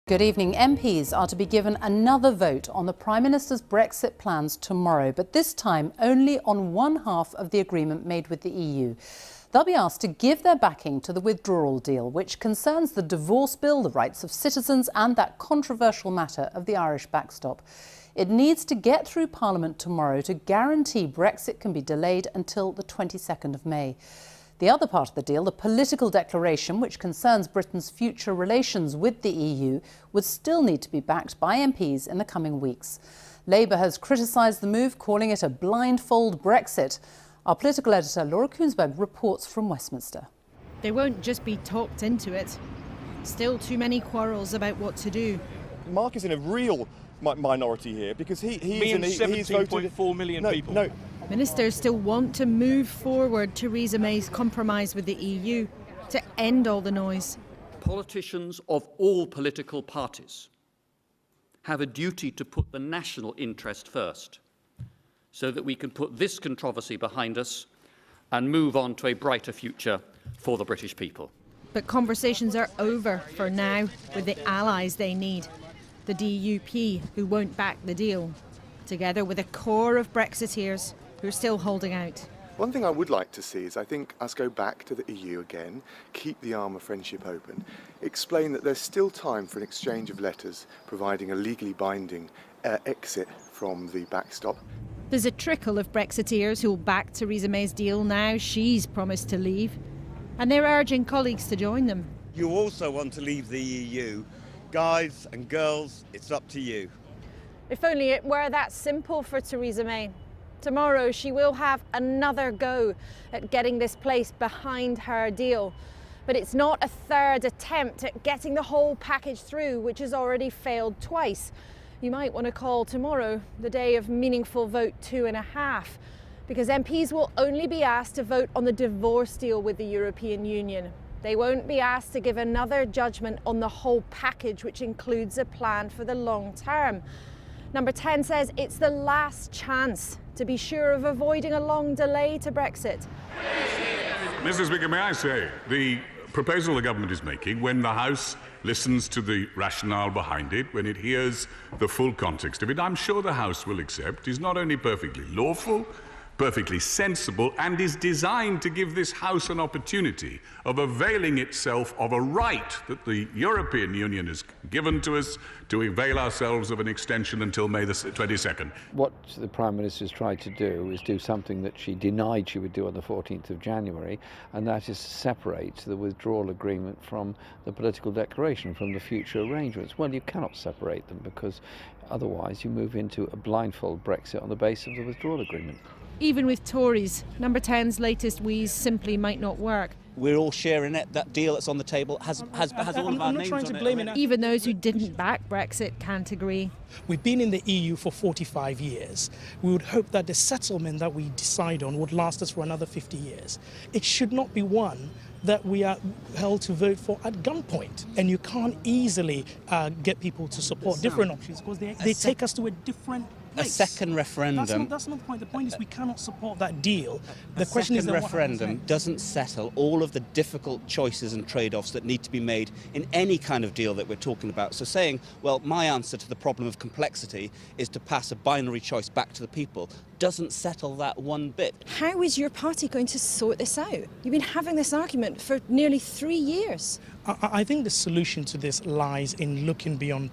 Good evening. MPs are to be given another vote on the Prime Minister's Brexit plans tomorrow, but this time only on one half of the agreement made with the EU. They'll be asked to give their backing to the withdrawal deal, which concerns the divorce bill, the rights of citizens and that controversial matter of the Irish backstop. It needs to get through Parliament tomorrow to guarantee Brexit can be delayed until the 22nd of May. The other part of the deal, the political declaration, which concerns Britain's future relations with the EU, would still need to be backed by MPs in the coming weeks. Labour has criticised the move, calling it a blindfold Brexit. Our political editor, Laura Kuenssberg, reports from Westminster. They won't just be talked into it. Still too many quarrels about what to do. Mark is in a real minority here because he's 17.4 million people. No. Ministers still want to move forward Theresa May's compromise with the EU to end all the noise. Politicians of all political parties have a duty to put the national interest first so that we can put this controversy behind us and move on to a brighter future for the British people. But conversations are over for now with the allies they need, the DUP, who won't back the deal, together with a core of Brexiteers who are still holding out. One thing I would like to see is I think us go back to the EU again, keep the arm of friendship open, explain that there's still time for an exchange of letters providing a legally binding exit from the backstop. There's a trickle of Brexiteers who'll back Theresa May's deal now she's promised to leave, and they're urging colleagues to join them. You also want to leave the EU. Guys and girls, it's up to you. If only it were that simple for Theresa May. Tomorrow she will have another go at getting this place behind her deal. But it's not a third attempt at getting the whole package through, which has already failed twice. You might want to call tomorrow the day of meaningful vote 2.5, because MPs will only be asked to vote on the divorce deal with the European Union. They won't be asked to give another judgment on the whole package, which includes a plan for the long term. Number 10 says it's the last chance to be sure of avoiding a long delay to Brexit. Mr. Speaker, may I say, the proposal the government is making, when the House listens to the rationale behind it, when it hears the full context of it, I'm sure the House will accept, is not only perfectly lawful, perfectly sensible, and is designed to give this House an opportunity of availing itself of a right that the European Union has given to us to avail ourselves of an extension until May the 22nd. What the Prime Minister's tried to do is do something that she denied she would do on the 14th of January, and that is to separate the withdrawal agreement from the political declaration, from the future arrangements. Well, you cannot separate them because otherwise you move into a blindfold Brexit on the basis of the withdrawal agreement. Even with Tories, Number 10's latest wheeze simply might not work. We're all sharing it. That deal that's on the table has all of our names on it. Even those who didn't back Brexit can't agree. We've been in the EU for 45 years. We would hope that the settlement that we decide on would last us for another 50 years. It should not be one that we are held to vote for at gunpoint. And you can't easily get people to support different options because they take us to a different place. A second referendum. That's not the point. The point is we cannot support that deal. The question is, the referendum doesn't settle all of the difficult choices and trade-offs that need to be made in any kind of deal that we're talking about. So saying, well, my answer to the problem of complexity is to pass a binary choice back to the people doesn't settle that one bit. How is your party going to sort this out? You've been having this argument for nearly 3 years. I think the solution to this lies in looking beyond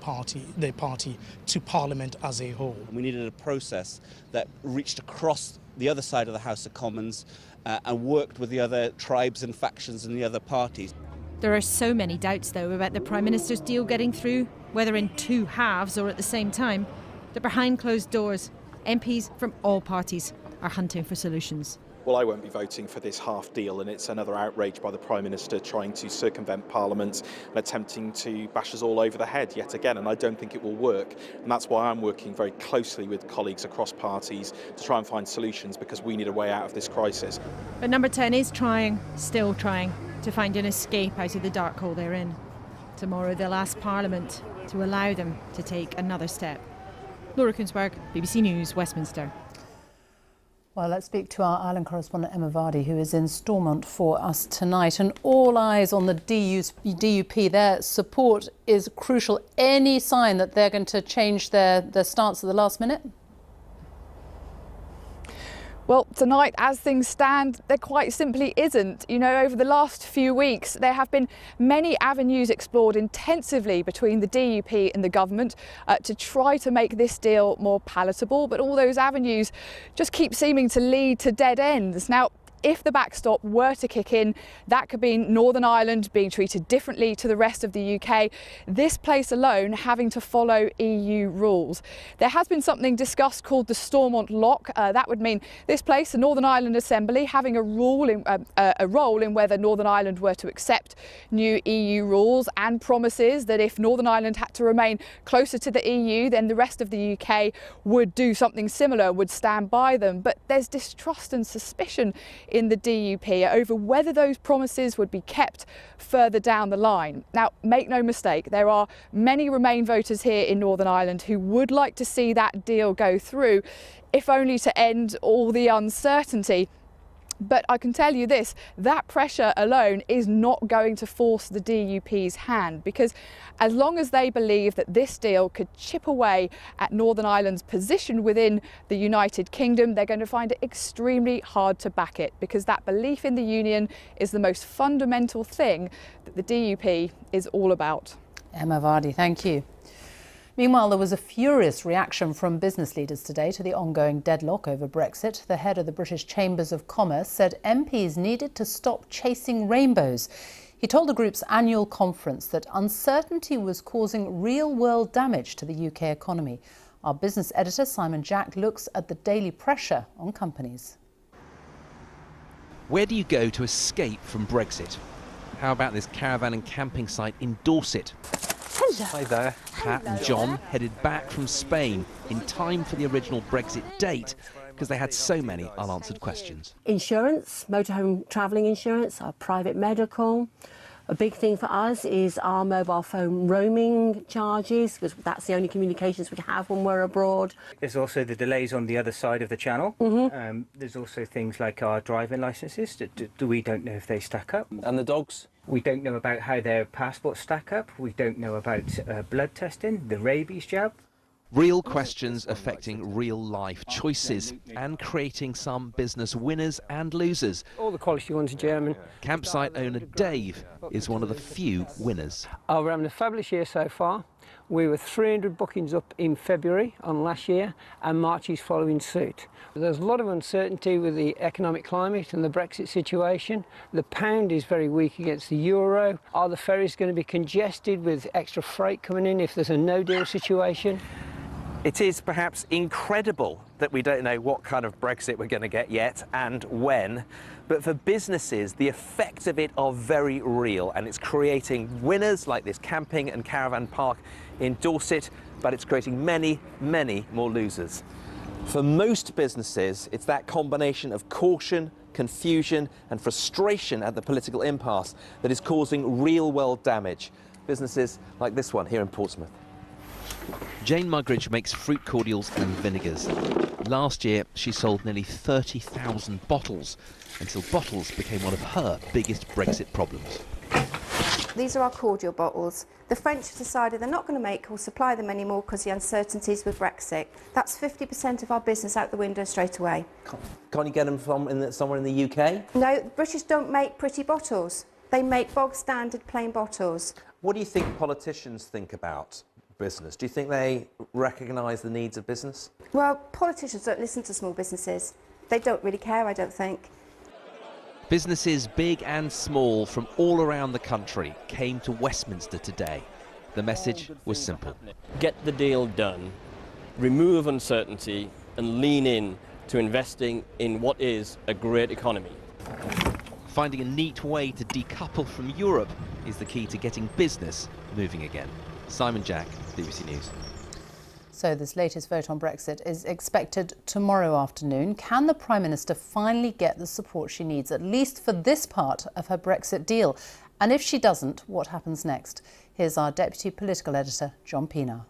the party to Parliament as a whole. We needed a process that reached across the other side of the House of Commons and worked with the other tribes and factions and the other parties. There are so many doubts, though, about the Prime Minister's deal getting through, whether in two halves or at the same time, that behind closed doors, MPs from all parties are hunting for solutions. Well, I won't be voting for this half deal, and it's another outrage by the Prime Minister trying to circumvent Parliament and attempting to bash us all over the head yet again, and I don't think it will work. And that's why I'm working very closely with colleagues across parties to try and find solutions, because we need a way out of this crisis. But Number 10 is still trying, to find an escape out of the dark hole they're in. Tomorrow they'll ask Parliament to allow them to take another step. Laura Kuenssberg, BBC News, Westminster. Well, let's speak to our Ireland correspondent Emma Vardy, who is in Stormont for us tonight. And all eyes on the DUP. Their support is crucial. Any sign that they're going to change their stance at the last minute? Well, tonight, as things stand, there quite simply isn't. You know, over the last few weeks, there have been many avenues explored intensively between the DUP and the government to try to make this deal more palatable. But all those avenues just keep seeming to lead to dead ends. Now, if the backstop were to kick in, that could mean Northern Ireland being treated differently to the rest of the UK, this place alone having to follow EU rules. There has been something discussed called the Stormont Lock. That would mean this place, the Northern Ireland Assembly, having a role in whether Northern Ireland were to accept new EU rules, and promises that if Northern Ireland had to remain closer to the EU, then the rest of the UK would do something similar, would stand by them. But there's distrust and suspicion in the DUP over whether those promises would be kept further down the line. Now, make no mistake, there are many Remain voters here in Northern Ireland who would like to see that deal go through, if only to end all the uncertainty. But I can tell you this, that pressure alone is not going to force the DUP's hand, because as long as they believe that this deal could chip away at Northern Ireland's position within the United Kingdom, they're going to find it extremely hard to back it, because that belief in the union is the most fundamental thing that the DUP is all about. Emma Vardy, thank you. Meanwhile, there was a furious reaction from business leaders today to the ongoing deadlock over Brexit. The head of the British Chambers of Commerce said MPs needed to stop chasing rainbows. He told the group's annual conference that uncertainty was causing real-world damage to the UK economy. Our business editor, Simon Jack, looks at the daily pressure on companies. Where do you go to escape from Brexit? How about this caravan and camping site in Dorset? Hello. Hi there. Pat and John headed back from Spain in time for the original Brexit date because they had so many unanswered questions. Insurance, motorhome travelling insurance, our private medical. A big thing for us is our mobile phone roaming charges, because that's the only communications we have when we're abroad. There's also the delays on the other side of the channel. There's also things like our driving licences that we don't know if they stack up. And the dogs? We don't know about how their passports stack up. We don't know about blood testing, the rabies jab. Real questions affecting real life choices and creating some business winners and losers. All the quality ones are German. Campsite owner Dave is one of the few winners. Oh, we're having a fabulous year so far. We were 300 bookings up in February on last year, and March is following suit. There's a lot of uncertainty with the economic climate and the Brexit situation. The pound is very weak against the euro. Are the ferries going to be congested with extra freight coming in if there's a no-deal situation? It is perhaps incredible that we don't know what kind of Brexit we're going to get yet and when, but for businesses the effects of it are very real, and it's creating winners like this camping and caravan park in Dorset, but it's creating many, many more losers. For most businesses, it's that combination of caution, confusion and frustration at the political impasse that is causing real-world damage. Businesses like this one here in Portsmouth. Jane Mugridge makes fruit cordials and vinegars. Last year, she sold nearly 30,000 bottles, until bottles became one of her biggest Brexit problems. These are our cordial bottles. The French have decided they're not going to make or supply them anymore because of the uncertainties with Brexit. That's 50% of our business out the window straight away. Can't you get them from somewhere in the UK? No, the British don't make pretty bottles. They make bog standard plain bottles. What do you think politicians think about business? Do you think they recognise the needs of business? Well, politicians don't listen to small businesses. They don't really care, I don't think. Businesses big and small from all around the country came to Westminster today. The message was simple. Get the deal done, remove uncertainty and lean in to investing in what is a great economy. Finding a neat way to decouple from Europe is the key to getting business moving again. Simon Jack, BBC News. So this latest vote on Brexit is expected tomorrow afternoon. Can the Prime Minister finally get the support she needs, at least for this part of her Brexit deal? And if she doesn't, what happens next? Here's our Deputy Political Editor, John Pienaar.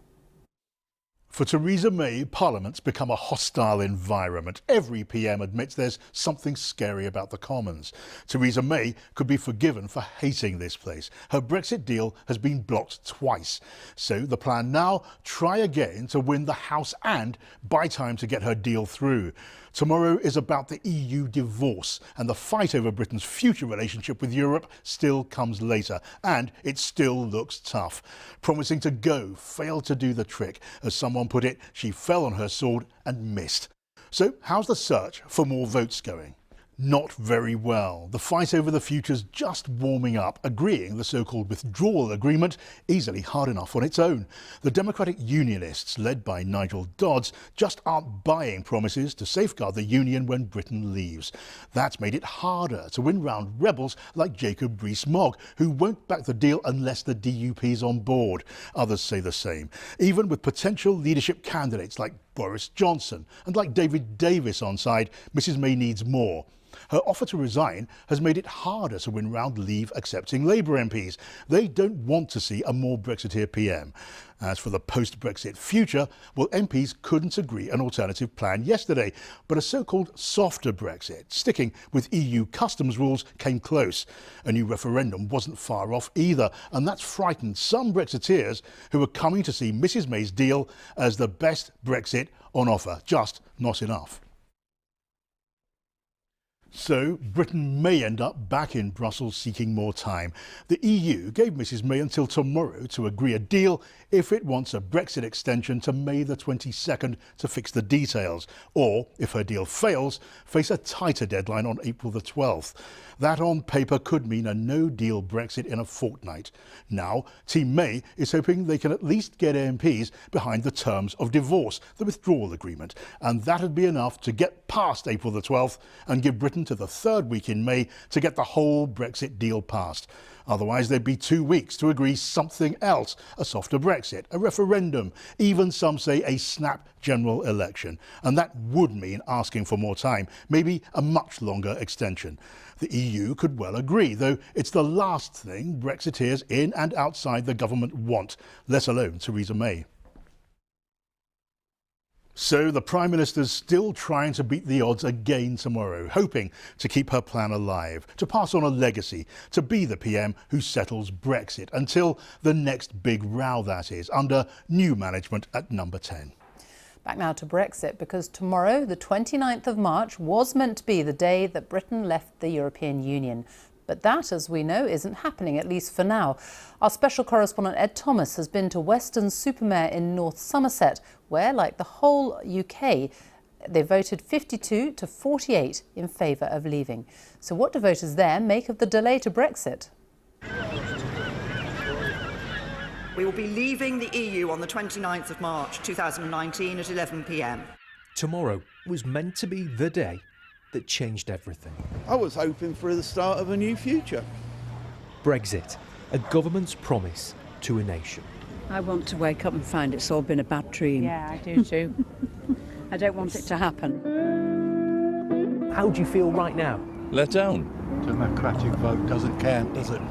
For Theresa May, Parliament's become a hostile environment. Every PM admits there's something scary about the Commons. Theresa May could be forgiven for hating this place. Her Brexit deal has been blocked twice. So the plan now, try again to win the House and buy time to get her deal through. Tomorrow is about the EU divorce, and the fight over Britain's future relationship with Europe still comes later, and it still looks tough. Promising to go failed to do the trick. As someone put it, she fell on her sword and missed. So how's the search for more votes going? Not very well. The fight over the future's just warming up. Agreeing the so-called withdrawal agreement easily hard enough on its own. The Democratic Unionists, led by Nigel Dodds, just aren't buying promises to safeguard the union when Britain leaves. That's made it harder to win round rebels like Jacob Rees-Mogg, who won't back the deal unless the DUP's on board. Others say the same. Even with potential leadership candidates like Boris Johnson and like David Davis on side, Mrs May needs more. Her offer to resign has made it harder to win round Leave-accepting Labour MPs. They don't want to see a more Brexiteer PM. As for the post-Brexit future, well, MPs couldn't agree an alternative plan yesterday, but a so-called softer Brexit, sticking with EU customs rules, came close. A new referendum wasn't far off either, and that's frightened some Brexiteers who are coming to see Mrs May's deal as the best Brexit on offer, just not enough. So Britain may end up back in Brussels seeking more time. The EU gave Mrs May until tomorrow to agree a deal if it wants a Brexit extension to May the 22nd to fix the details, or, if her deal fails, face a tighter deadline on April the 12th. That on paper could mean a no-deal Brexit in a fortnight. Now, Team May is hoping they can at least get MPs behind the terms of divorce, the withdrawal agreement, and that'd be enough to get past April the 12th and give Britain to the third week in May to get the whole Brexit deal passed. Otherwise, there'd be 2 weeks to agree something else, a softer Brexit, a referendum, even some say a snap general election. And that would mean asking for more time, maybe a much longer extension. The EU could well agree, though it's the last thing Brexiteers in and outside the government want, let alone Theresa May. So the Prime Minister's still trying to beat the odds again tomorrow, hoping to keep her plan alive, to pass on a legacy, to be the PM who settles Brexit until the next big row, that is, under new management at Number 10. Back now to Brexit, because tomorrow, the 29th of March, was meant to be the day that Britain left the European Union. But that, as we know, isn't happening, at least for now. Our special correspondent Ed Thomas has been to Weston-super-Mare in North Somerset, where, like the whole UK, they voted 52 to 48 in favour of leaving. So what do voters there make of the delay to Brexit? We will be leaving the EU on the 29th of March 2019 at 11 p.m. Tomorrow was meant to be the day that changed everything. I was hoping for the start of a new future. Brexit, a government's promise to a nation. I want to wake up and find it's all been a bad dream. Yeah, I do too. I don't want it to happen. How do you feel right now? Let down. Democratic vote doesn't count, does it?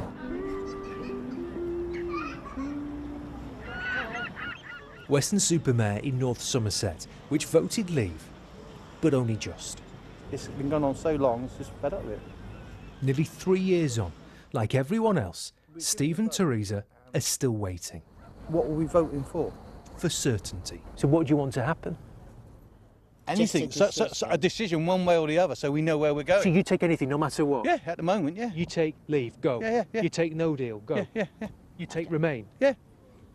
Weston-super-Mare in North Somerset, which voted leave, but only just. It's been going on so long, it's just fed up with it. Nearly 3 years on, like everyone else, Steve and Theresa are still waiting. What were we voting for? For certainty. So what do you want to happen? Anything, so a decision one way or the other, so we know where we're going. So you take anything, no matter what? Yeah, at the moment, yeah. You take leave, go. Yeah. You take no deal, go. Yeah. You take remain. Yeah.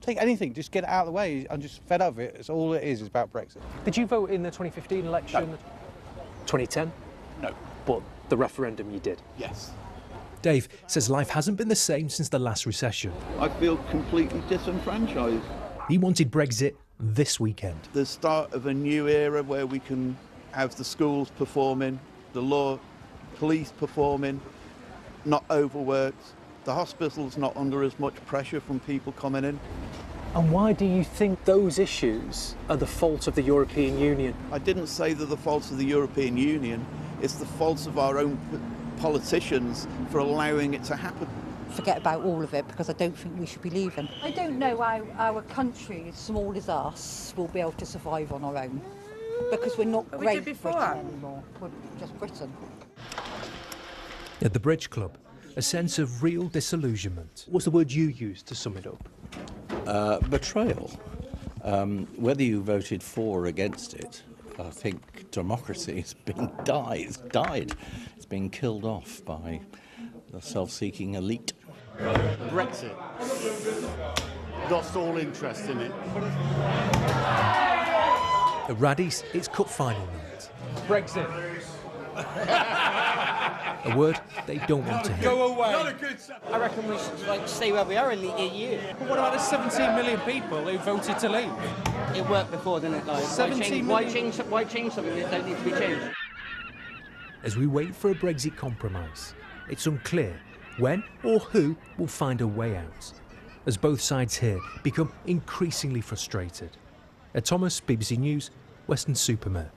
Take anything, just get it out of the way. I'm just fed up of it. It's all it is about Brexit. Did you vote in the 2015 election? No. 2010? No. But the referendum you did? Yes. Dave says life hasn't been the same since the last recession. I feel completely disenfranchised. He wanted Brexit this weekend. The start of a new era where we can have the schools performing, the law, police performing, not overworked, the hospital's not under as much pressure from people coming in. And why do you think those issues are the fault of the European Union? I didn't say they're the fault of the European Union. It's the fault of our own politicians for allowing it to happen. forget about all of it, because I don't think we should be leaving. I don't know how our country, as small as us, will be able to survive on our own, because we're not Great Britain anymore, we're just Britain. At the Bridge Club, a sense of real disillusionment. What's the word you used to sum it up? Betrayal. Whether you voted for or against it, I think democracy has been died. It's been killed off by the self-seeking elite. Brexit. Lost all interest in it. At Raddy's, it's cup final night. Brexit. A word they don't want to hear. Go away. I reckon we should stay where we are in the EU. But what about the 17 million people who voted to leave? It worked before, didn't it? Like, why change something that don't need to be changed? As we wait for a Brexit compromise, it's unclear when or who will find a way out, as both sides here become increasingly frustrated. Ed Thomas, BBC News, Western Supermare.